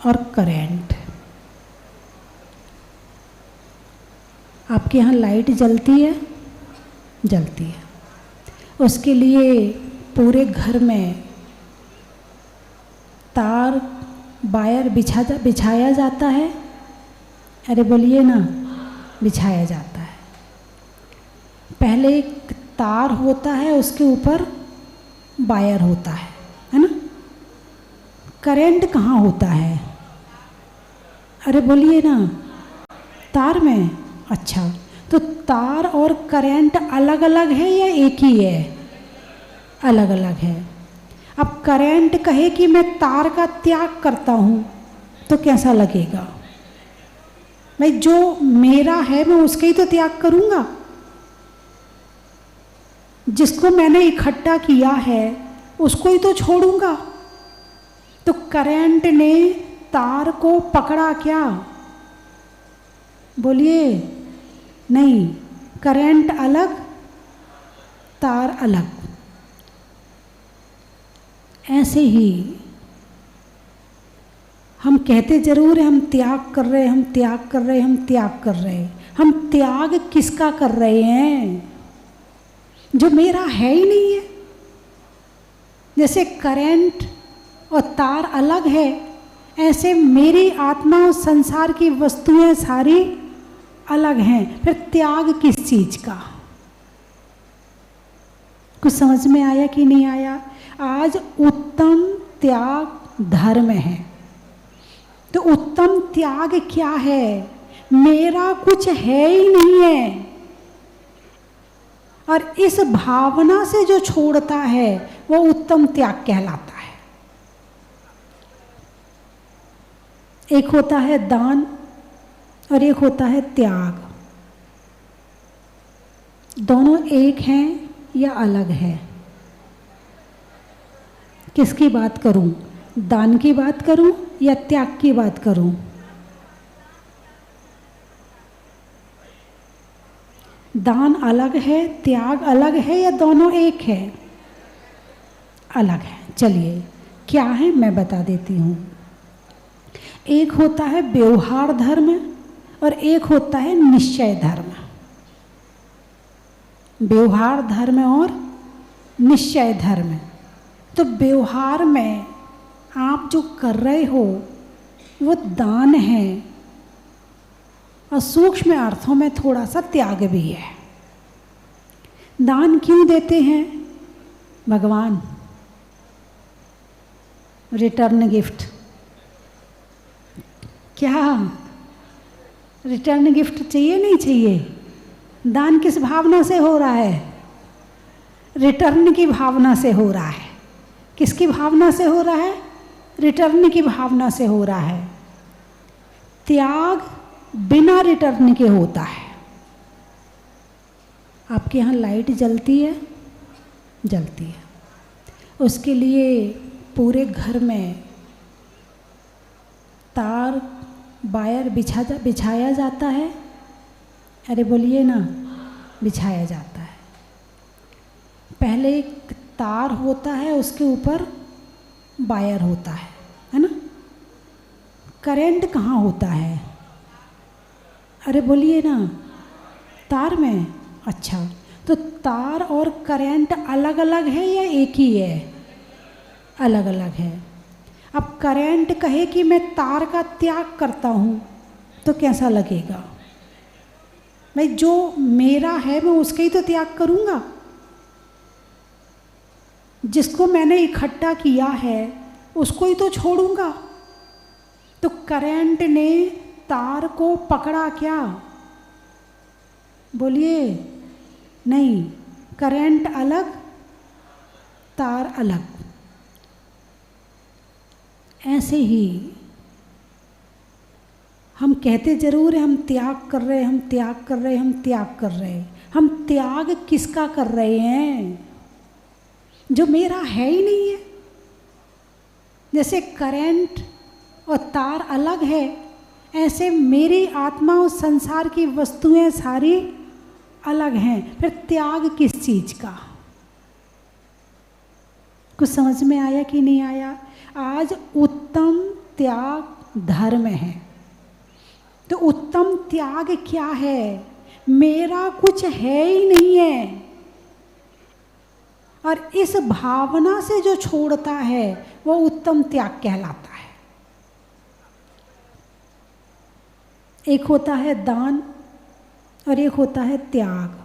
और करंट। आपके यहाँ लाइट जलती है? जलती है। उसके लिए पूरे घर में तार वायर बिछाया जाता है। अरे बोलिए ना, बिछाया जाता है। पहले एक तार होता है, उसके ऊपर वायर होता है ना। करंट कहाँ होता है? अरे बोलिए ना, तार में। अच्छा, तो तार और करंट अलग अलग है या एक ही है? अलग अलग है। अब करंट कहे कि मैं तार का त्याग करता हूँ तो कैसा लगेगा? भाई जो मेरा है मैं उसका ही तो त्याग करूँगा। जिसको मैंने इकट्ठा किया है उसको ही तो छोड़ूंगा। तो करंट ने तार को पकड़ा क्या? बोलिए नहीं, करंट अलग, तार अलग। ऐसे ही हम कहते जरूर हैं हम त्याग कर रहे हैं, हम त्याग कर रहे हैं, हम त्याग कर रहे हैं। हम त्याग किसका कर रहे हैं? जो मेरा है ही नहीं है। जैसे करंट और तार अलग है, ऐसे मेरी आत्मा और संसार की वस्तुएं सारी अलग हैं। फिर त्याग किस चीज का? कुछ समझ में आया कि नहीं आया? आज उत्तम त्याग धर्म है। तो उत्तम त्याग क्या है? मेरा कुछ है ही नहीं है। और इस भावना से जो छोड़ता है वो उत्तम त्याग कहलाता है। एक होता है दान और एक होता है त्याग। दोनों एक हैं या अलग है? किसकी बात करूं? दान की बात करूं या त्याग की बात करूं? दान अलग है, त्याग अलग है या दोनों एक है? अलग है। चलिए क्या है मैं बता देती हूँ। एक होता है व्यवहार धर्म और एक होता है निश्चय धर्म। व्यवहार धर्म और निश्चय धर्म। तो व्यवहार में आप जो कर रहे हो वो दान है और सूक्ष्म अर्थों में थोड़ा सा त्याग भी है। दान क्यों देते हैं? भगवान रिटर्न गिफ्ट। क्या रिटर्न गिफ्ट चाहिए? नहीं चाहिए। दान किस भावना से हो रहा है? रिटर्न की भावना से हो रहा है। किसकी भावना से हो रहा है? रिटर्न की भावना से हो रहा है। त्याग बिना रिटर्न के होता है। आपके यहाँ लाइट जलती है? जलती है। उसके लिए पूरे घर में तार वायर बिछाया जाता है। अरे बोलिए ना, बिछाया जाता है। पहले एक तार होता है, उसके ऊपर वायर होता है ना। करंट कहाँ होता है? अरे बोलिए ना, तार में। अच्छा, तो तार और करंट अलग अलग है या एक ही है? अलग अलग है। अब करंट कहे कि मैं तार का त्याग करता हूँ तो कैसा लगेगा? भाई जो मेरा है मैं उसका ही तो त्याग करूँगा। जिसको मैंने इकट्ठा किया है उसको ही तो छोड़ूंगा। तो करंट ने तार को पकड़ा क्या? बोलिए नहीं, करंट अलग, तार अलग। ऐसे ही हम कहते जरूर हैं हम त्याग कर रहे हैं, हम त्याग कर रहे हैं, हम त्याग कर रहे हैं। हम त्याग किसका कर रहे हैं? जो मेरा है ही नहीं है। जैसे करंट और तार अलग है, ऐसे मेरी आत्मा और संसार की वस्तुएं सारी अलग हैं। फिर त्याग किस चीज का? कुछ समझ में आया कि नहीं आया? आज उत्तम त्याग धर्म है। तो उत्तम त्याग क्या है? मेरा कुछ है ही नहीं है, और इस भावना से जो छोड़ता है वो उत्तम त्याग कहलाता है। एक होता है दान और एक होता है त्याग।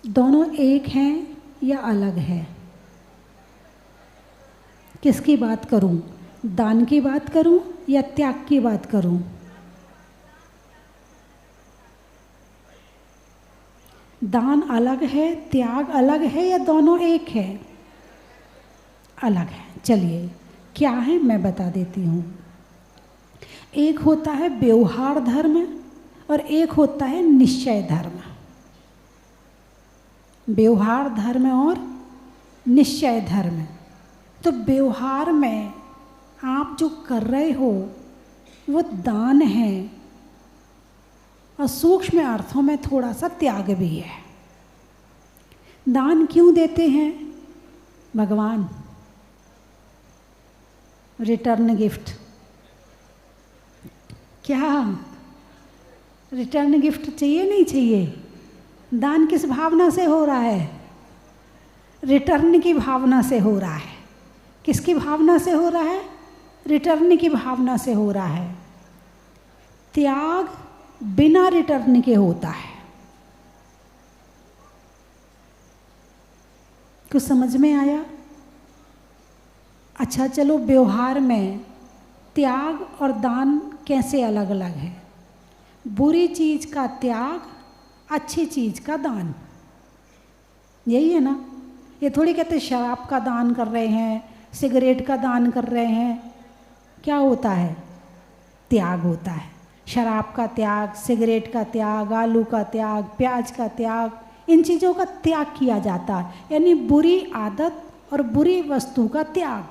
दोनों एक हैं या अलग है? किसकी बात करूं? दान की बात करूं या त्याग की बात करूं? दान अलग है, त्याग अलग है, या दोनों एक है? अलग है। चलिए क्या है मैं बता देती हूँ। एक होता है व्यवहार धर्म और एक होता है निश्चय धर्म। व्यवहार धर्म और निश्चय धर्म। तो व्यवहार में आप जो कर रहे हो वो दान है, और सूक्ष्म अर्थों में थोड़ा सा त्याग भी है। दान क्यों देते हैं? भगवान रिटर्न गिफ्ट। क्या रिटर्न गिफ्ट चाहिए? नहीं चाहिए। दान किस भावना से हो रहा है? रिटर्न की भावना से हो रहा है। किसकी भावना से हो रहा है? रिटर्न की भावना से हो रहा है। त्याग बिना रिटर्न के होता है। कुछ समझ में आया? अच्छा चलो, व्यवहार में त्याग और दान कैसे अलग अलग है? बुरी चीज़ का त्याग, अच्छी चीज़ का दान, यही है ना। ये थोड़ी कहते शराब का दान कर रहे हैं, सिगरेट का दान कर रहे हैं। क्या होता है? त्याग होता है। शराब का त्याग, सिगरेट का त्याग, आलू का त्याग, प्याज का त्याग, इन चीज़ों का त्याग किया जाता है। यानी बुरी आदत और बुरी वस्तु का त्याग,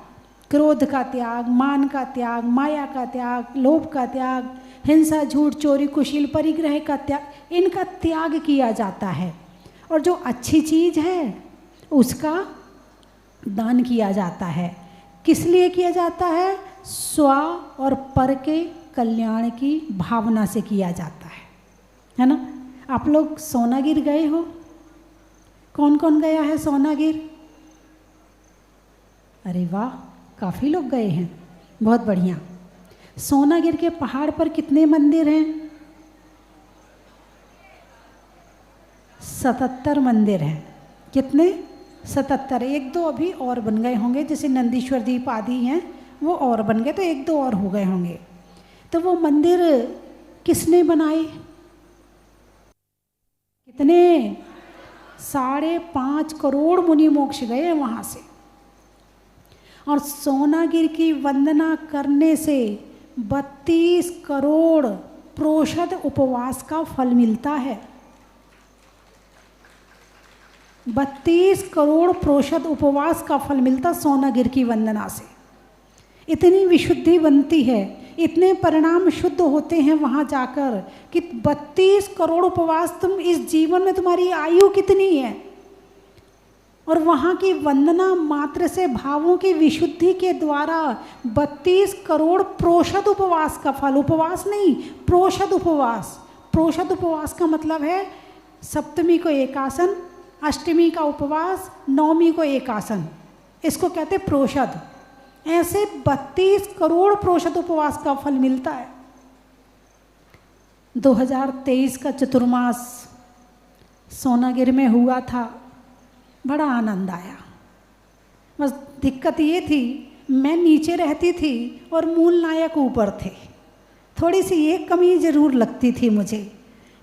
क्रोध का त्याग, मान का त्याग, माया का त्याग, लोभ का त्याग, हिंसा, झूठ, चोरी, कुशील, परिग्रह का त्याग, इनका त्याग किया जाता है। और जो अच्छी चीज़ है उसका दान किया जाता है। किस लिए किया जाता है? स्व और पर के कल्याण की भावना से किया जाता है ना। आप लोग सोनागिर गए हो? कौन कौन गया है सोनागिर? अरे वाह, काफ़ी लोग गए हैं, बहुत बढ़िया। सोनागिर के पहाड़ पर कितने मंदिर हैं? 77 मंदिर हैं। कितने? 77। एक दो अभी और बन गए होंगे, जैसे नंदीश्वर दीप आदि हैं वो और बन गए, तो एक दो और हो गए होंगे। तो वो मंदिर किसने बनाए? कितने? 5.5 करोड़ मुनि मोक्ष गए वहाँ से। और सोनागिर की वंदना करने से 32 करोड़ प्रोषद उपवास का फल मिलता है। 32 करोड़ प्रोषद उपवास का फल मिलता सोनागिर की वंदना से। इतनी विशुद्धि बनती है, इतने परिणाम शुद्ध होते हैं वहाँ जाकर कि 32 करोड़ उपवास। तुम इस जीवन में तुम्हारी आयु कितनी है, और वहाँ की वंदना मात्र से भावों की विशुद्धि के द्वारा 32 करोड़ प्रोषद उपवास का फल। उपवास नहीं, प्रोषद उपवास। प्रोषद उपवास का मतलब है सप्तमी को एकासन, अष्टमी का उपवास, नवमी को एकासन, इसको कहते प्रोषद। ऐसे 32 करोड़ प्रोषद उपवास का फल मिलता है। 2023 का चतुर्मास सोनागिर में हुआ था, बड़ा आनंद आया। बस दिक्कत ये थी, मैं नीचे रहती थी और मूल नायक ऊपर थे। थोड़ी सी ये कमी ज़रूर लगती थी मुझे।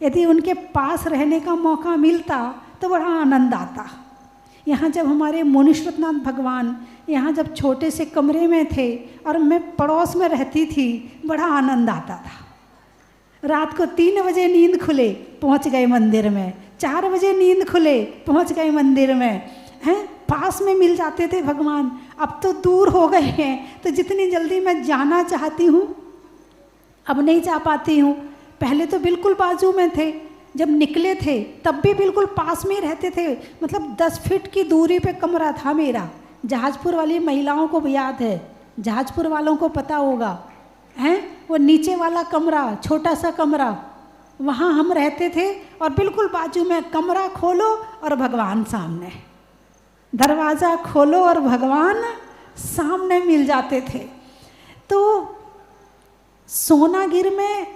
यदि उनके पास रहने का मौका मिलता तो बड़ा आनंद आता। यहाँ जब हमारे मुनीश्वरनाथ भगवान यहाँ जब छोटे से कमरे में थे और मैं पड़ोस में रहती थी, बड़ा आनंद आता था। रात को 3 बजे नींद खुले, पहुँच गए मंदिर में। 4 बजे नींद खुले, पहुँच गए मंदिर में। हैं, पास में मिल जाते थे भगवान। अब तो दूर हो गए हैं, तो जितनी जल्दी मैं जाना चाहती हूँ अब नहीं जा पाती हूँ। पहले तो बिल्कुल बाजू में थे, जब निकले थे तब भी बिल्कुल पास में ही रहते थे। मतलब 10 फीट की दूरी पे कमरा था मेरा। जहाजपुर वाली महिलाओं को भी याद है, जहाजपुर वालों को पता होगा, हैं, वो नीचे वाला कमरा, छोटा सा कमरा, वहाँ हम रहते थे और बिल्कुल बाजू में कमरा खोलो और भगवान सामने, दरवाज़ा खोलो और भगवान सामने मिल जाते थे। तो सोनागिर में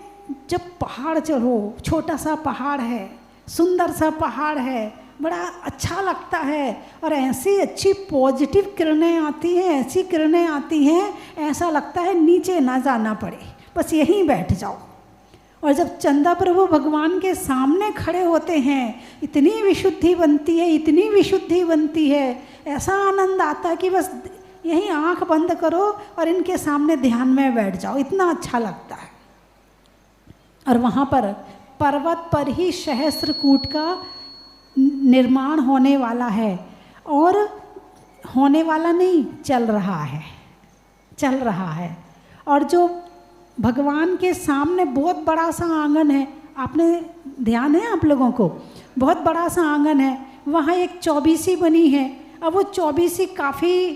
जब पहाड़ चढ़ो, छोटा सा पहाड़ है, सुंदर सा पहाड़ है, बड़ा अच्छा लगता है और ऐसी अच्छी पॉजिटिव किरणें आती हैं, ऐसी किरणें आती हैं, ऐसा लगता है नीचे ना जाना पड़े, बस यहीं बैठ जाओ। और जब चंदा प्रभु भगवान के सामने खड़े होते हैं, इतनी विशुद्धि बनती है, इतनी विशुद्धि बनती है, ऐसा आनंद आता है कि बस यहीं आंख बंद करो और इनके सामने ध्यान में बैठ जाओ, इतना अच्छा लगता है। और वहाँ पर पर्वत पर ही सहस्त्रकूट का निर्माण होने वाला है, और होने वाला नहीं, चल रहा है, चल रहा है। और जो भगवान के सामने बहुत बड़ा सा आंगन है, आपने ध्यान है आप लोगों को, बहुत बड़ा सा आंगन है, वहाँ एक चौबीसी बनी है। अब वो चौबीसी काफ़ी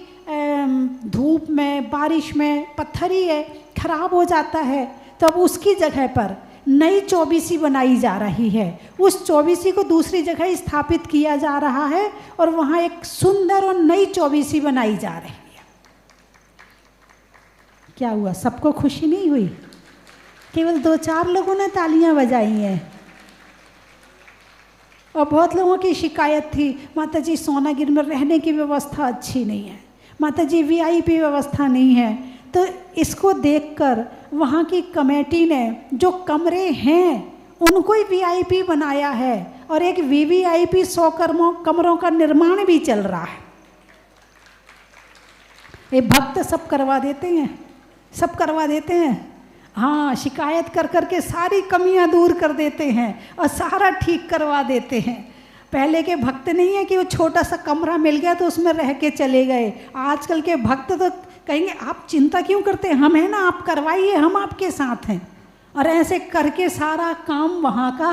धूप में, बारिश में, पत्थरी है, खराब हो जाता है, तो अब उसकी जगह पर नई चौबीसी बनाई जा रही है। उस चौबीसी को दूसरी जगह स्थापित किया जा रहा है और वहाँ एक सुंदर और नई चौबीसी बनाई जा रही है। क्या हुआ, सबको खुशी नहीं हुई? केवल 2-4 लोगों ने तालियां बजाई हैं। और बहुत लोगों की शिकायत थी, माता जी सोनागिर में रहने की व्यवस्था अच्छी नहीं है, माता जी वीआईपी व्यवस्था नहीं है। तो इसको देखकर वहाँ की कमेटी ने जो कमरे हैं उनको ही वीआईपी बनाया है और एक वीवीआईपी 100 कमरों का निर्माण भी चल रहा है। ये भक्त सब करवा देते हैं, सब करवा देते हैं। हाँ, शिकायत कर कर के सारी कमियां दूर कर देते हैं और सारा ठीक करवा देते हैं। पहले के भक्त नहीं है कि वो छोटा सा कमरा मिल गया तो उसमें रह के चले गए। आजकल के भक्त तो कहेंगे आप चिंता क्यों करते हैं, हम हैं ना, आप करवाइए, हम आपके साथ हैं। और ऐसे करके सारा काम वहाँ का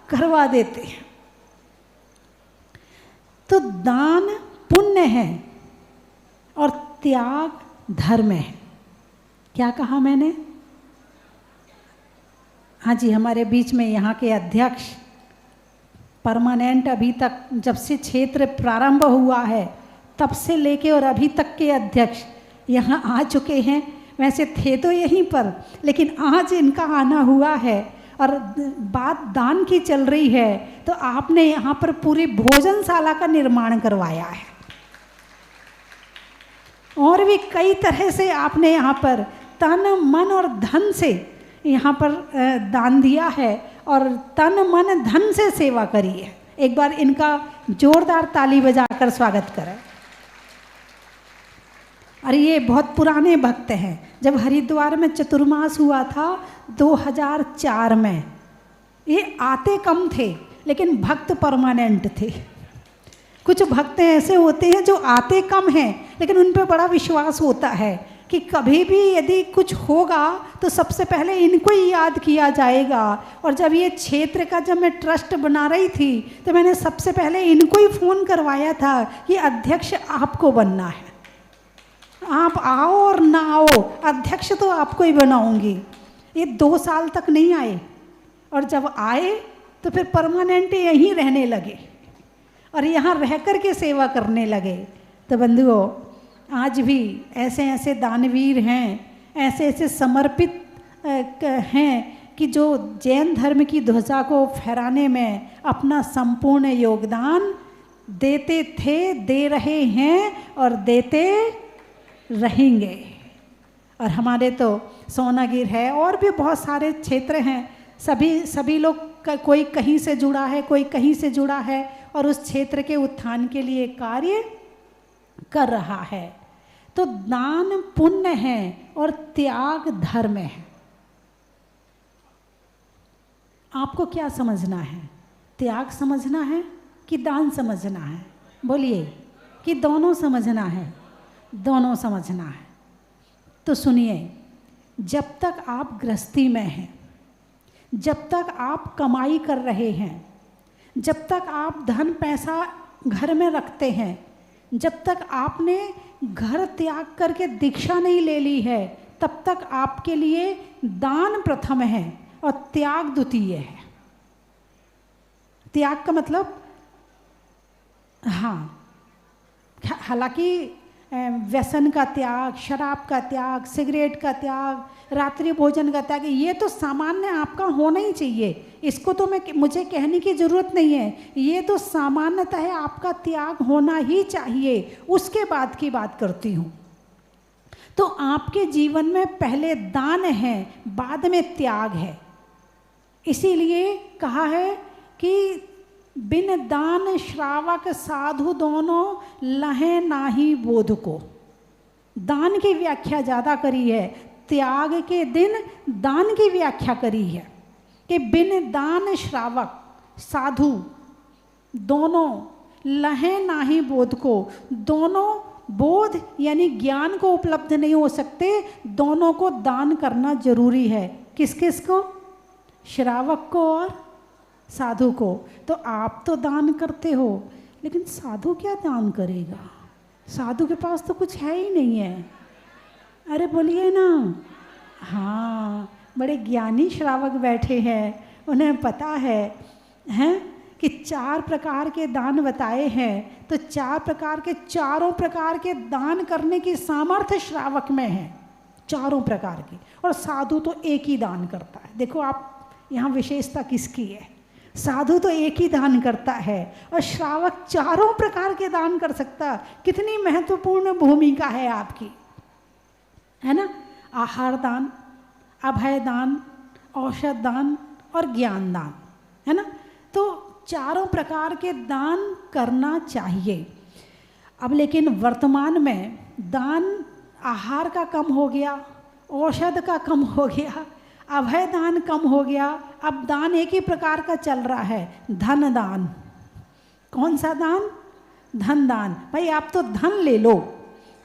करवा देते हैं। तो दान पुण्य है और त्याग धर्म है। क्या कहा मैंने? हाँ जी, हमारे बीच में यहाँ के अध्यक्ष परमानेंट, अभी तक जब से क्षेत्र प्रारंभ हुआ है तब से लेके और अभी तक के अध्यक्ष यहाँ आ चुके हैं। वैसे थे तो यहीं पर, लेकिन आज इनका आना हुआ है और बात दान की चल रही है, तो आपने यहाँ पर पूरी भोजनशाला का निर्माण करवाया है और भी कई तरह से आपने यहाँ पर तन मन और धन से यहाँ पर दान दिया है और तन मन धन से सेवा करी है। एक बार इनका जोरदार ताली बजाकर स्वागत करें। और ये बहुत पुराने भक्त हैं। जब हरिद्वार में चतुर्मास हुआ था 2004 में, ये आते कम थे लेकिन भक्त परमानेंट थे। कुछ भक्त ऐसे होते हैं जो आते कम हैं लेकिन उन पर बड़ा विश्वास होता है कि कभी भी यदि कुछ होगा तो सबसे पहले इनको ही याद किया जाएगा। और जब ये क्षेत्र का जब मैं ट्रस्ट बना रही थी तो मैंने सबसे पहले इनको ही फ़ोन करवाया था कि अध्यक्ष आपको बनना है, आप आओ और ना आओ, अध्यक्ष तो आपको ही बनाऊंगी। ये 2 साल तक नहीं आए और जब आए तो फिर परमानेंट यहीं रहने लगे और यहाँ रह कर के सेवा करने लगे। तो बंधुओं, आज भी ऐसे ऐसे दानवीर हैं, ऐसे ऐसे समर्पित हैं कि जो जैन धर्म की ध्वजा को फहराने में अपना संपूर्ण योगदान देते थे, दे रहे हैं और देते रहेंगे। और हमारे तो सोनागिर है और भी बहुत सारे क्षेत्र हैं, सभी लोग कोई कहीं से जुड़ा है, कोई कहीं से जुड़ा है और उस क्षेत्र के उत्थान के लिए कार्य कर रहा है। तो दान पुण्य है और त्याग धर्म है। आपको क्या समझना है? त्याग समझना है कि दान समझना है? बोलिए। कि दोनों समझना है? दोनों समझना है। तो सुनिए, जब तक आप गृहस्थी में हैं, जब तक आप कमाई कर रहे हैं, जब तक आप धन पैसा घर में रखते हैं, जब तक आपने घर त्याग करके दीक्षा नहीं ले ली है, तब तक आपके लिए दान प्रथम है और त्याग द्वितीय है। त्याग का मतलब, हाँ, हालांकि व्यसन का त्याग, शराब का त्याग, सिगरेट का त्याग, रात्रि भोजन का त्याग, ये तो सामान्य आपका होना ही चाहिए। इसको तो मुझे कहने की ज़रूरत नहीं है, ये तो सामान्यतः है, आपका त्याग होना ही चाहिए। उसके बाद की बात करती हूँ। तो आपके जीवन में पहले दान है, बाद में त्याग है। इसीलिए कहा है कि बिन दान श्रावक साधु दोनों लहे नाही बोध को। दान की व्याख्या ज़्यादा करी है, त्याग के दिन दान की व्याख्या करी है कि बिन दान श्रावक साधु दोनों लहे नाही बोध को। दोनों बोध यानी ज्ञान को उपलब्ध नहीं हो सकते, दोनों को दान करना जरूरी है। किस किस को? श्रावक को और साधु को। तो आप तो दान करते हो, लेकिन साधु क्या दान करेगा? साधु के पास तो कुछ है ही नहीं है। अरे बोलिए ना। हाँ, बड़े ज्ञानी श्रावक बैठे हैं, उन्हें पता है कि 4 प्रकार के दान बताए हैं, तो 4 प्रकार के, चारों प्रकार के दान करने की सामर्थ्य श्रावक में है, चारों प्रकार की। और साधु तो एक ही दान करता है। देखो आप यहाँ विशेषता किसकी है, साधु तो एक ही दान करता है और श्रावक चारों प्रकार के दान कर सकता। कितनी महत्वपूर्ण भूमिका है आपकी, है ना। आहार दान, अभय दान, औषध दान और ज्ञान दान, है ना। तो चारों प्रकार के दान करना चाहिए। अब लेकिन वर्तमान में दान आहार का कम हो गया, औषध का कम हो गया, अभय दान कम हो गया। अब दान एक ही प्रकार का चल रहा है, धन दान। कौन सा दान? धन दान। भाई आप तो धन ले लो,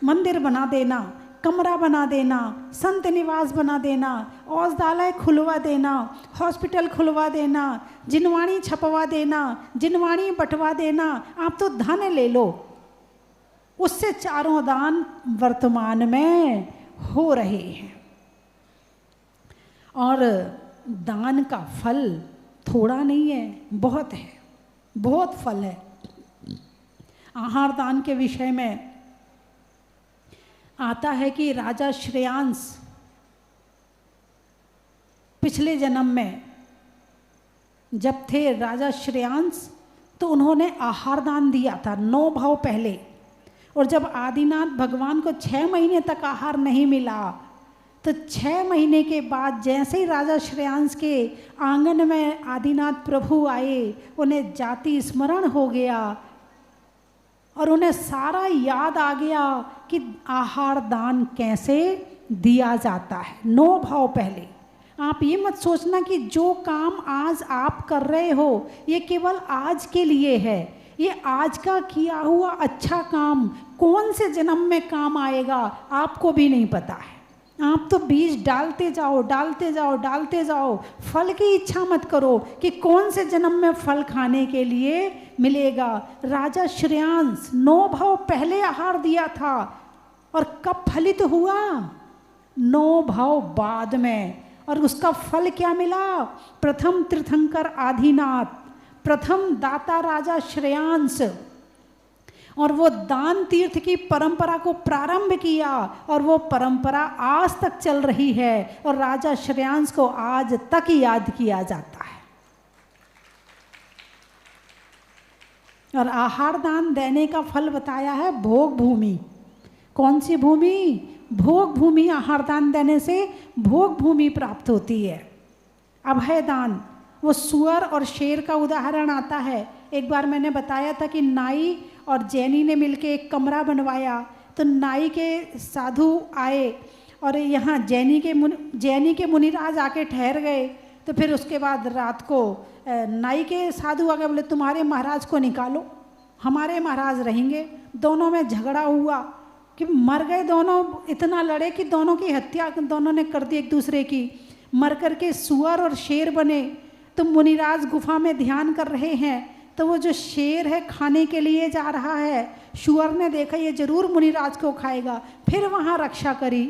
मंदिर बना देना, कमरा बना देना, संत निवास बना देना, औषधालय खुलवा देना, हॉस्पिटल खुलवा देना, जिनवाणी छपवा देना, जिनवाणी बंटवा देना, आप तो धन ले लो। उससे चारों दान वर्तमान में हो रहे हैं। और दान का फल थोड़ा नहीं है, बहुत है, बहुत फल है। आहार दान के विषय में आता है कि राजा श्रेयांश पिछले जन्म में जब थे राजा श्रेयांश, तो उन्होंने आहार दान दिया था 9 भाव पहले। और जब आदिनाथ भगवान को 6 महीने तक आहार नहीं मिला, तो 6 महीने के बाद जैसे ही राजा श्रेयांश के आंगन में आदिनाथ प्रभु आए, उन्हें जाति स्मरण हो गया और उन्हें सारा याद आ गया कि आहार दान कैसे दिया जाता है। 9 भाव पहले। आप ये मत सोचना कि जो काम आज आप कर रहे हो ये केवल आज के लिए है। ये आज का किया हुआ अच्छा काम कौन से जन्म में काम आएगा आपको भी नहीं पता है। आप तो बीज डालते जाओ, डालते जाओ, डालते जाओ। फल की इच्छा मत करो कि कौन से जन्म में फल खाने के लिए मिलेगा। राजा श्रेयांश 9 भाव पहले आहार दिया था और कब फलित हुआ? 9 भाव बाद में। और उसका फल क्या मिला? प्रथम तीर्थंकर आदिनाथ, प्रथम दाता राजा श्रेयांश, और वो दान तीर्थ की परंपरा को प्रारंभ किया और वो परंपरा आज तक चल रही है और राजा श्रेयांश को आज तक याद किया जाता है। और आहार दान देने का फल बताया है भोग भूमि। कौन सी भूमि? भोग भूमि। आहार दान देने से भोग भूमि प्राप्त होती है। अभय दान, वो सुअर और शेर का उदाहरण आता है। एक बार मैंने बताया था कि नाई और जैनी ने मिलके एक कमरा बनवाया। तो नाई के साधु आए और यहाँ जैनी के मुनिराज आके ठहर गए। तो फिर उसके बाद रात को नाई के साधु आगे बोले तुम्हारे महाराज को निकालो, हमारे महाराज रहेंगे। दोनों में झगड़ा हुआ कि मर गए दोनों। इतना लड़े कि दोनों की हत्या दोनों ने कर दी एक दूसरे की। मर कर के सुअर और शेर बने। तो मुनिराज गुफा में ध्यान कर रहे हैं तो वो जो शेर है खाने के लिए जा रहा है, शुअर ने देखा ये जरूर मुनिराज को खाएगा, फिर वहाँ रक्षा करी,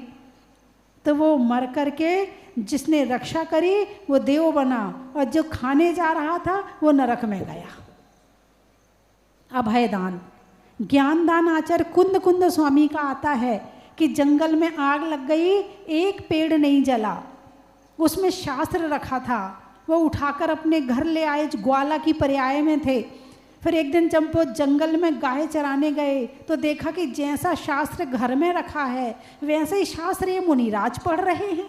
तो वो मर करके जिसने रक्षा करी वो देव बना, और जो खाने जा रहा था वो नरक में गया। अभयदान, ज्ञानदान आचार्य कुंद कुंद स्वामी का आता है कि जंगल में आग लग गई, एक पेड़ नहीं जला, उसमें शास्त्र रखा था, वो उठाकर अपने घर ले आए, ग्वाला की पर्याय में थे। फिर एक दिन जब वो जंगल में गाय चराने गए तो देखा कि जैसा शास्त्र घर में रखा है वैसे ही शास्त्र ये मुनिराज पढ़ रहे हैं।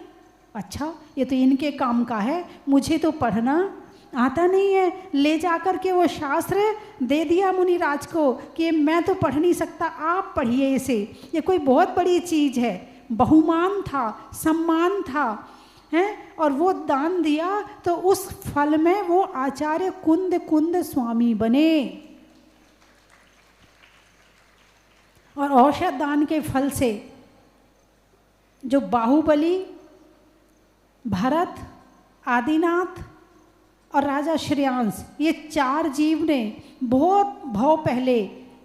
अच्छा, ये तो इनके काम का है, मुझे तो पढ़ना आता नहीं है। ले जाकर के वो शास्त्र दे दिया मुनिराज को कि मैं तो पढ़ नहीं सकता, आप पढ़िए इसे, ये कोई बहुत बड़ी चीज़ है। बहुमान था, सम्मान था, हैं, और वो दान दिया तो उस फल में वो आचार्य कुंद कुंद स्वामी बने। और औषध दान के फल से जो बाहुबली, भरत, आदिनाथ और राजा श्रेयांश, ये 4 जीव ने बहुत भाव पहले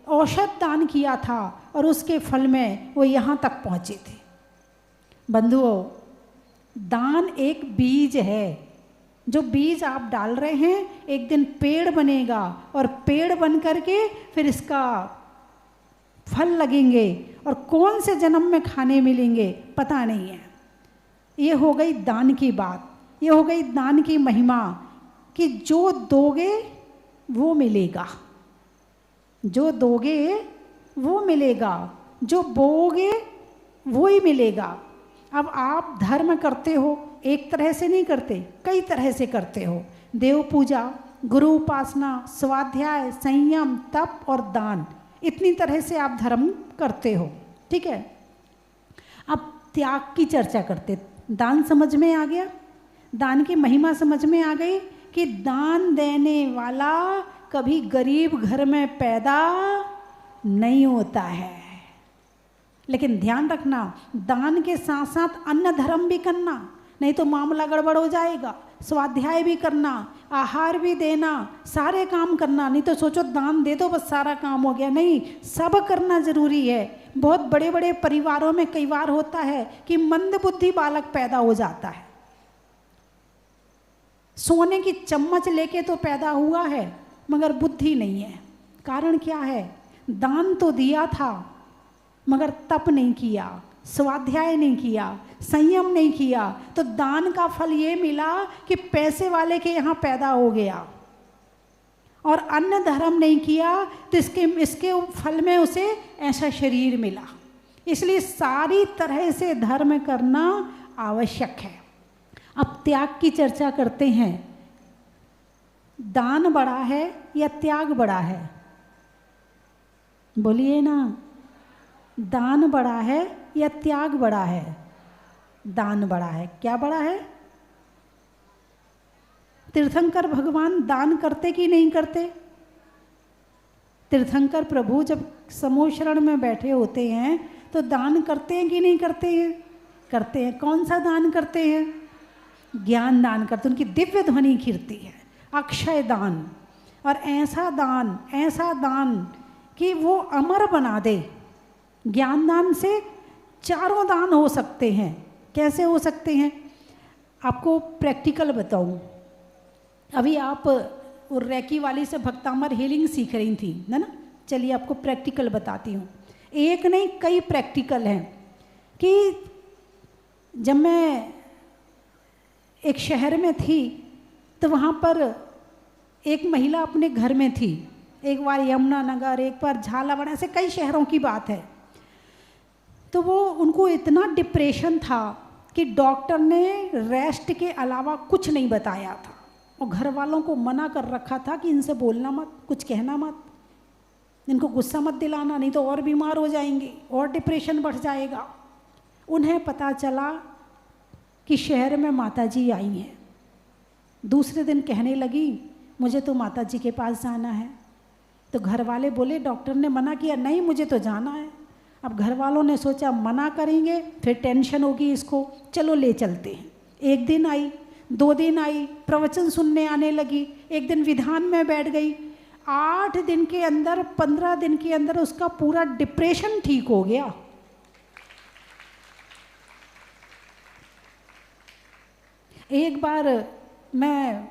औषध दान किया था और उसके फल में वो यहाँ तक पहुँचे थे। बंधुओं, दान एक बीज है, जो बीज आप डाल रहे हैं एक दिन पेड़ बनेगा, और पेड़ बन करके फिर इसका फल लगेंगे, और कौन से जन्म में खाने मिलेंगे पता नहीं है। ये हो गई दान की बात, ये हो गई दान की महिमा कि जो दोगे वो मिलेगा, जो दोगे वो मिलेगा, जो बोओगे वो ही मिलेगा। अब आप धर्म करते हो, एक तरह से नहीं करते, कई तरह से करते हो। देव पूजा, गुरु उपासना, स्वाध्याय, संयम, तप और दान, इतनी तरह से आप धर्म करते हो, ठीक है। अब त्याग की चर्चा करते। दान समझ में आ गया, दान की महिमा समझ में आ गई कि दान देने वाला कभी गरीब घर में पैदा नहीं होता है। लेकिन ध्यान रखना, दान के साथ साथ अन्य धर्म भी करना, नहीं तो मामला गड़बड़ हो जाएगा। स्वाध्याय भी करना, आहार भी देना, सारे काम करना, नहीं तो सोचो दान दे दो बस सारा काम हो गया, नहीं, सब करना जरूरी है। बहुत बड़े बड़े परिवारों में कई बार होता है कि मंदबुद्धि बालक पैदा हो जाता है, सोने की चम्मच लेके तो पैदा हुआ है मगर बुद्धि नहीं है। कारण क्या है? दान तो दिया था मगर तप नहीं किया, स्वाध्याय नहीं किया, संयम नहीं किया, तो दान का फल ये मिला कि पैसे वाले के यहाँ पैदा हो गया। और अन्य धर्म नहीं किया तो इसके फल में उसे ऐसा शरीर मिला। इसलिए सारी तरह से धर्म करना आवश्यक है। अब त्याग की चर्चा करते हैं। दान बड़ा है या त्याग बड़ा है? बोलिए ना, दान बड़ा है या त्याग बड़ा है? दान बड़ा है। क्या बड़ा है? तीर्थंकर भगवान दान करते कि नहीं करते? तीर्थंकर प्रभु जब समूह शरण में बैठे होते हैं तो दान करते हैं कि नहीं करते हैं? करते हैं। कौन सा दान करते हैं? ज्ञान दान करते। उनकी दिव्य ध्वनि कीर्ति है, अक्षय दान। और ऐसा दान कि वो अमर बना दे। ज्ञान दान से चारों दान हो सकते हैं। कैसे हो सकते हैं? आपको प्रैक्टिकल बताऊं। अभी आप रेकी वाली से भक्तामर हीलिंग सीख रही थी है ना? चलिए आपको प्रैक्टिकल बताती हूँ। एक नहीं कई प्रैक्टिकल हैं कि जब मैं एक शहर में थी तो वहाँ पर एक महिला अपने घर में थी। एक बार यमुनानगर, एक बार झालावाड़, ऐसे कई शहरों की बात है। तो वो उनको इतना डिप्रेशन था कि डॉक्टर ने रेस्ट के अलावा कुछ नहीं बताया था और घर वालों को मना कर रखा था कि इनसे बोलना मत, कुछ कहना मत, इनको गुस्सा मत दिलाना, नहीं तो और बीमार हो जाएंगे और डिप्रेशन बढ़ जाएगा। उन्हें पता चला कि शहर में माताजी आई हैं। दूसरे दिन कहने लगी मुझे तो माताजी के पास जाना है। तो घर वाले बोले डॉक्टर ने मना किया, नहीं मुझे तो जाना है। अब घर वालों ने सोचा मना करेंगे फिर टेंशन होगी इसको, चलो ले चलते हैं। एक दिन आई, 2 दिन आई, प्रवचन सुनने आने लगी, एक दिन विधान में बैठ गई। 8 दिन के अंदर, 15 दिन के अंदर उसका पूरा डिप्रेशन ठीक हो गया। एक बार मैं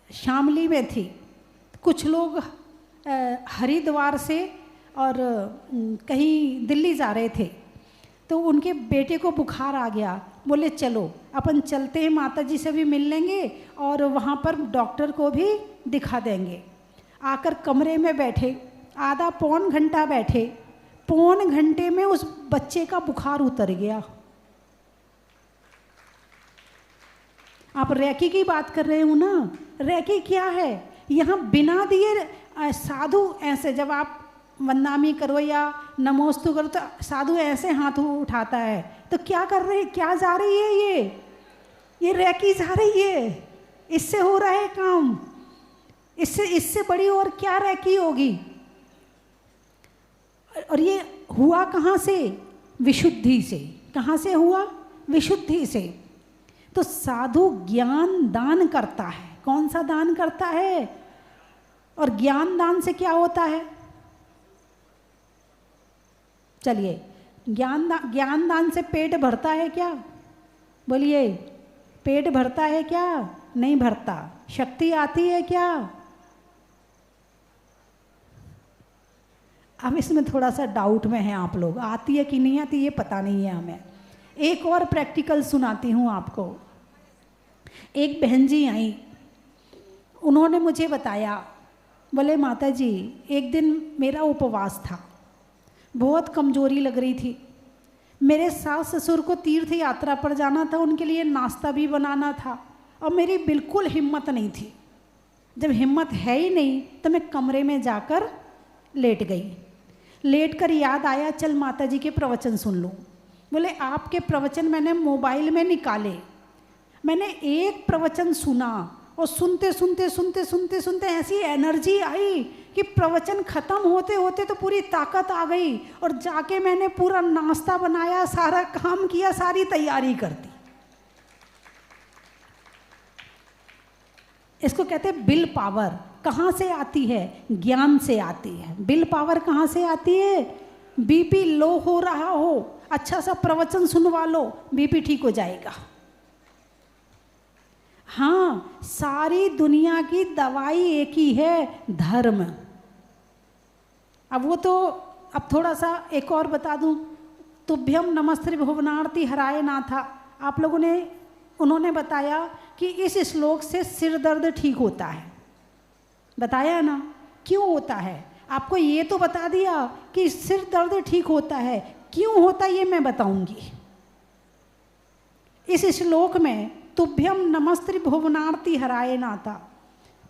शामली में थी, कुछ लोग हरिद्वार से और कहीं दिल्ली जा रहे थे, तो उनके बेटे को बुखार आ गया। बोले चलो अपन चलते हैं, माता जी से भी मिल लेंगे और वहाँ पर डॉक्टर को भी दिखा देंगे। आकर कमरे में बैठे, आधा पौन घंटा बैठे, पौन घंटे में उस बच्चे का बुखार उतर गया। आप रेकी की बात कर रहे हो ना, रेकी क्या है? यहाँ बिना दिए साधु ऐसे, जब आप वंदनामी करो या नमोस्तु करो तो साधु ऐसे हाथ उठाता है, तो क्या कर रहे, क्या जा रही है ये रेकी जा रही है, इससे हो रहा है काम। इससे बड़ी और क्या रेकी होगी? और ये हुआ कहाँ से? विशुद्धि से। कहाँ से हुआ? विशुद्धि से। तो साधु ज्ञान दान करता है। कौन सा दान करता है? और ज्ञान दान से क्या होता है? चलिए, ज्ञान दान से पेट भरता है क्या? बोलिए, पेट भरता है क्या? नहीं भरता। शक्ति आती है क्या? अब इसमें थोड़ा सा डाउट में है आप लोग, आती है कि नहीं आती ये पता नहीं है हमें। एक और प्रैक्टिकल सुनाती हूँ आपको। एक बहन जी आई, उन्होंने मुझे बताया, बोले माता जी एक दिन मेरा उपवास था, बहुत कमजोरी लग रही थी, मेरे सास ससुर को तीर्थ यात्रा पर जाना था, उनके लिए नाश्ता भी बनाना था और मेरी बिल्कुल हिम्मत नहीं थी। जब हिम्मत है ही नहीं तो मैं कमरे में जाकर लेट गई। लेट कर याद आया चल माता जी के प्रवचन सुन लूँ। बोले आपके प्रवचन मैंने मोबाइल में निकाले, मैंने एक प्रवचन सुना और सुनते सुनते सुनते सुनते सुनते ऐसी एनर्जी आई कि प्रवचन खत्म होते होते तो पूरी ताकत आ गई और जाके मैंने पूरा नाश्ता बनाया, सारा काम किया, सारी तैयारी कर दी। इसको कहते हैं बिल पावर। कहाँ से आती है? ज्ञान से आती है। बिल पावर कहाँ से आती है? बीपी लो हो रहा हो, अच्छा सा प्रवचन सुनवा लो, बीपी ठीक हो जाएगा। हाँ, सारी दुनिया की दवाई एक ही है, धर्म। अब वो तो, अब थोड़ा सा एक और बता दूं, तुभ्यम नमस्ते भुवनार्ति हराय नाथा। आप लोगों ने, उन्होंने बताया कि इस श्लोक से सिर दर्द ठीक होता है। बताया ना क्यों होता है? आपको ये तो बता दिया कि सिर दर्द ठीक होता है, क्यों होता है ये मैं बताऊंगी। इस श्लोक में तुभ्यम नमस्ते भुवनार्ति हराय नाथा,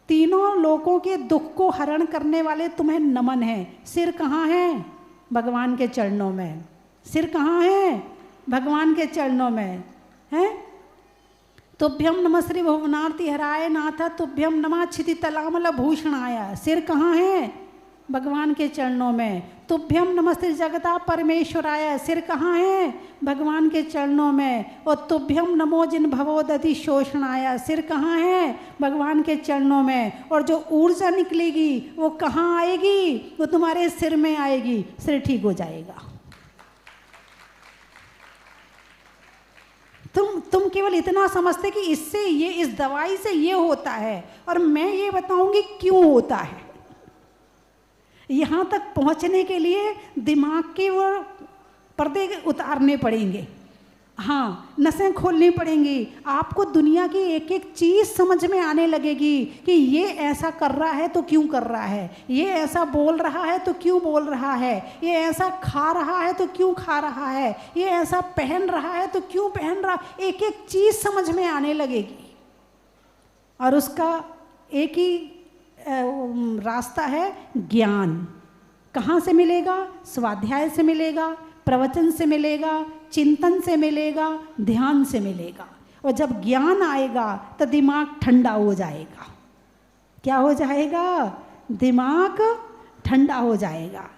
तीनों लोगों के दुख को हरण करने वाले तुम्हें नमन है। सिर कहाँ है? भगवान के चरणों में। सिर कहाँ है? भगवान के चरणों में है। तुभ्यम नमस्ते भुवनार्ति हराय नाथ, तुभ्यम नमः क्षिति तलामल भूषणाय। सिर कहाँ है? भगवान के चरणों में। तुभ्यम नमस्ते जगता परमेश्वराय। सिर कहाँ है? भगवान के चरणों में। और तुभ्यम नमो जिन भवोदधि शोषणाय। सिर कहाँ है? भगवान के चरणों में। और जो ऊर्जा निकलेगी वो कहाँ आएगी? वो तुम्हारे सिर में आएगी, सिर ठीक हो जाएगा। तुम केवल इतना समझते कि इससे ये, इस दवाई से ये होता है, और मैं ये बताऊंगी क्यों होता है। यहाँ तक पहुँचने के लिए दिमाग के वो पर्दे उतारने पड़ेंगे। हाँ, नसें खोलनी पड़ेंगी। आपको दुनिया की एक एक चीज़ समझ में आने लगेगी कि ये ऐसा कर रहा है तो क्यों कर रहा है, ये ऐसा बोल रहा है तो क्यों बोल रहा है, ये ऐसा खा रहा है तो क्यों खा रहा है, ये ऐसा पहन रहा है तो क्यों पहन रहा। एक एक चीज़ समझ में आने लगेगी। और उसका एक ही रास्ता है, ज्ञान। कहाँ से मिलेगा? स्वाध्याय से मिलेगा, प्रवचन से मिलेगा, चिंतन से मिलेगा, ध्यान से मिलेगा। और जब ज्ञान आएगा तो दिमाग ठंडा हो जाएगा। क्या हो जाएगा? दिमाग ठंडा हो जाएगा।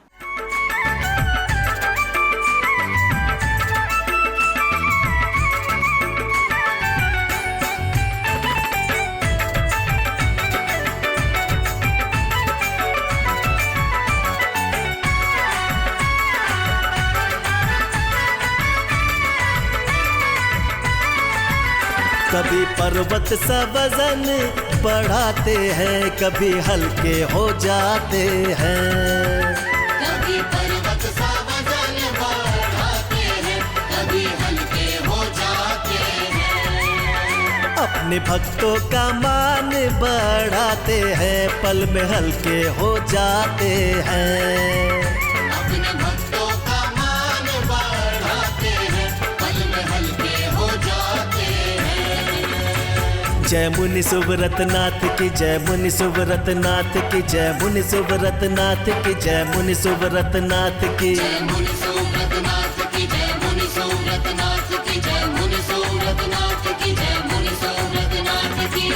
कभी पर्वत सा वजन बढ़ाते हैं, कभी हल्के हो जाते हैं। कभी पर्वत सा वजन बढ़ाते हैं, कभी हल्के हो जाते हैं। अपने भक्तों का मान बढ़ाते हैं, पल में हल्के हो जाते हैं। अपने भक्तों का मान बढ़ाते हैं, पल में हल्के हो जाते हैं। जय मुनि सुब्रत नाथ की, जय मुनि सुब्रत नाथ की, जय मुनि सुब्रत नाथ की, जय मुनि सुब्रत नाथ की। जय मुनि सुब्रत नाथ की, जय मुनि सुब्रत नाथ की, जय मुनि सुब्रत नाथ की, जय मुनि सुब्रत नाथ की।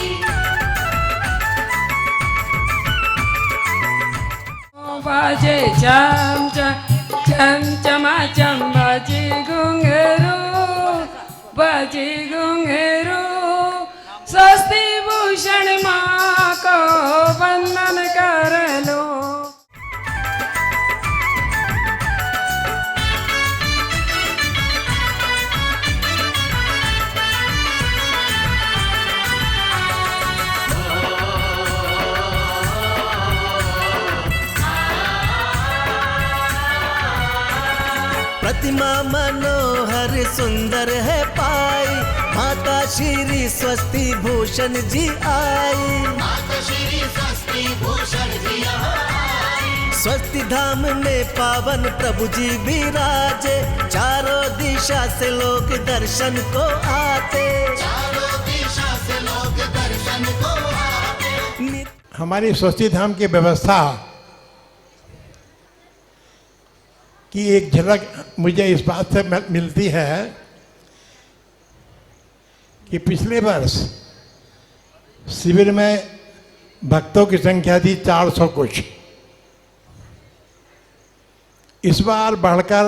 बाजे चम चम चमा चम बाजे घुंघरू, बाजे घुंघरू। स्वस्ति भूषण माँ को वंदन कर लो। प्रतिमा मनोहर सुंदर है पाई, माता श्री स्वस्ति भूषण जी आई। माता श्री स्वस्ति भूषण जी यहाँ आई। स्वस्ति धाम में पावन प्रभु जी विराजे, चारों दिशा से लोग दर्शन को आते। चारों दिशा से लोग दर्शन को आते। हमारी स्वस्ति धाम की व्यवस्था की एक झलक मुझे इस बात से मिलती है कि पिछले वर्ष शिविर में भक्तों की संख्या थी 400 कुछ, इस बार बढ़कर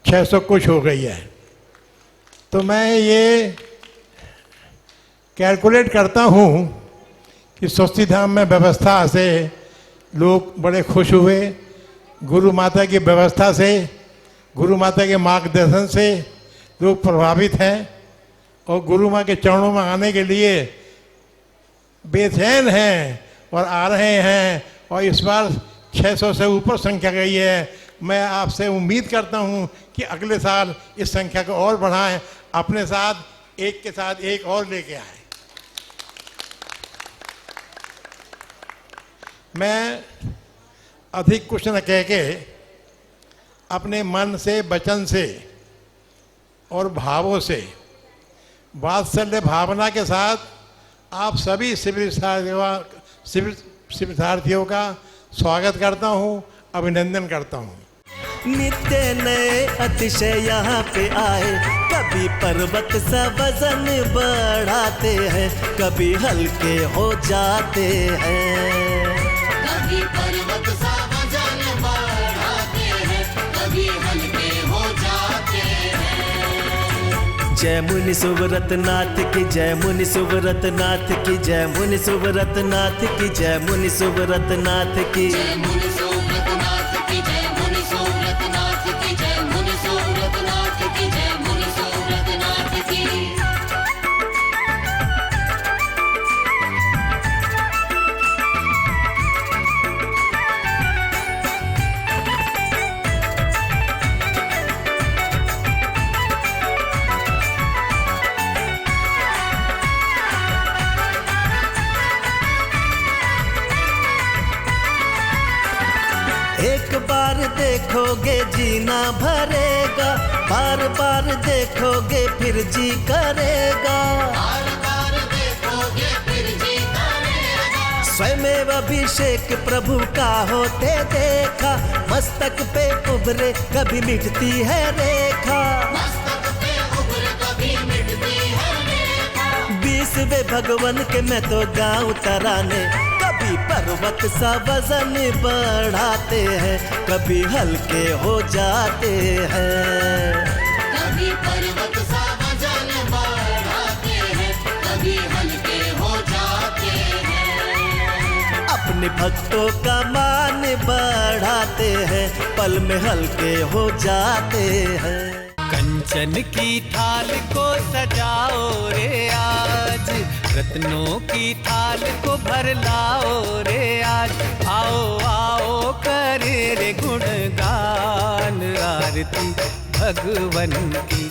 600 कुछ हो गई है। तो मैं ये कैलकुलेट करता हूँ कि स्वस्ति धाम में व्यवस्था से लोग बड़े खुश हुए, गुरु माता की व्यवस्था से, गुरु माता के मार्गदर्शन से लोग प्रभावित हैं और गुरु माँ के चरणों में आने के लिए बेचैन हैं और आ रहे हैं। और इस बार 600 से ऊपर संख्या गई है। मैं आपसे उम्मीद करता हूँ कि अगले साल इस संख्या को और बढ़ाएं, अपने साथ एक के साथ एक और लेके आए। मैं अधिक कुछ न कह के अपने मन से, वचन से और भावों से, वात्सल्य भावना के साथ आप सभी शिविरार्थियों का स्वागत करता हूं, अभिनंदन करता हूं। नित्य नए अतिशय यहाँ पे आए, कभी पर्वत सा वजन बढ़ाते हैं, कभी हल्के हो जाते हैं। कभी पर्वत सा वजन बढ़ाते हैं, कभी हल्के हो जाते हैं। जय मुनि सुब्रत नाथ की, जय मुनि सुब्रत नाथ की, जय मुनि सुब्रत नाथ की, जय मुनि सुब्रत नाथ की। जय मुनि सुब्रत नाथ की, जय मुनि सुब्रत नाथ की, जय मुनि सुब्रत नाथ की, जय मुनि सुब्रत नाथ की। एक बार देखोगे जीना भरेगा, बार बार देखोगे फिर जी करेगा। बार बार देखोगे फिर जी करेगा। स्वयं अभिषेक प्रभु का होते देखा, मस्तक पे उभरे कभी मिटती है रेखा। मस्तक पे उभरे कभी मिटती है रेखा। 20वें भगवान के मैं तो गाँव तराने, कभी पर्वत सा वजन बढ़ाते हैं, कभी हल्के हो जाते हैं। कभी पर्वत सा वजन बढ़ाते हैं, कभी हल्के हो जाते हैं। अपने भक्तों का मान बढ़ाते हैं, पल में हल्के हो जाते हैं। कंचन की थाल को सजाओ रे आज, रत्नों की थाल को भर लाओ रे आज। आओ आओ करे रे गुणगान आरती भगवन की,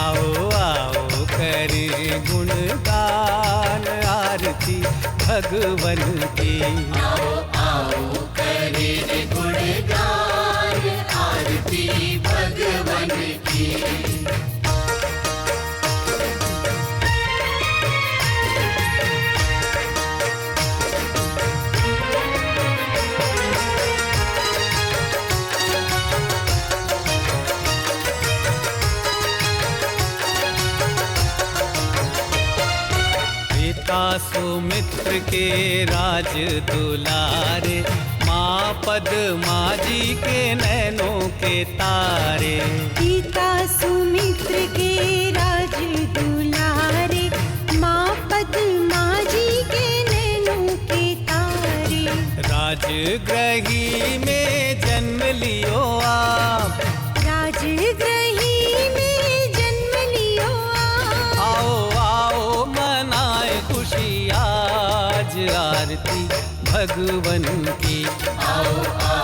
आओ आओ करे गुणगान आरती भगवन की। आओ आओ करे रे गुणगान आरती भगवन की। पिता सुमित्र के राज दुलारे, माँ पद्मा जी के नैनों के तारे। पिता सुमित्र के राज दुलारे, माँ पद्मा जी के नैनों के तारे। राजगृही में जन्म लियो आप, राजगृही में जन्म लियो आप। आओ आओ मनाए खुशी आज आरती भगवन की। आओ आओ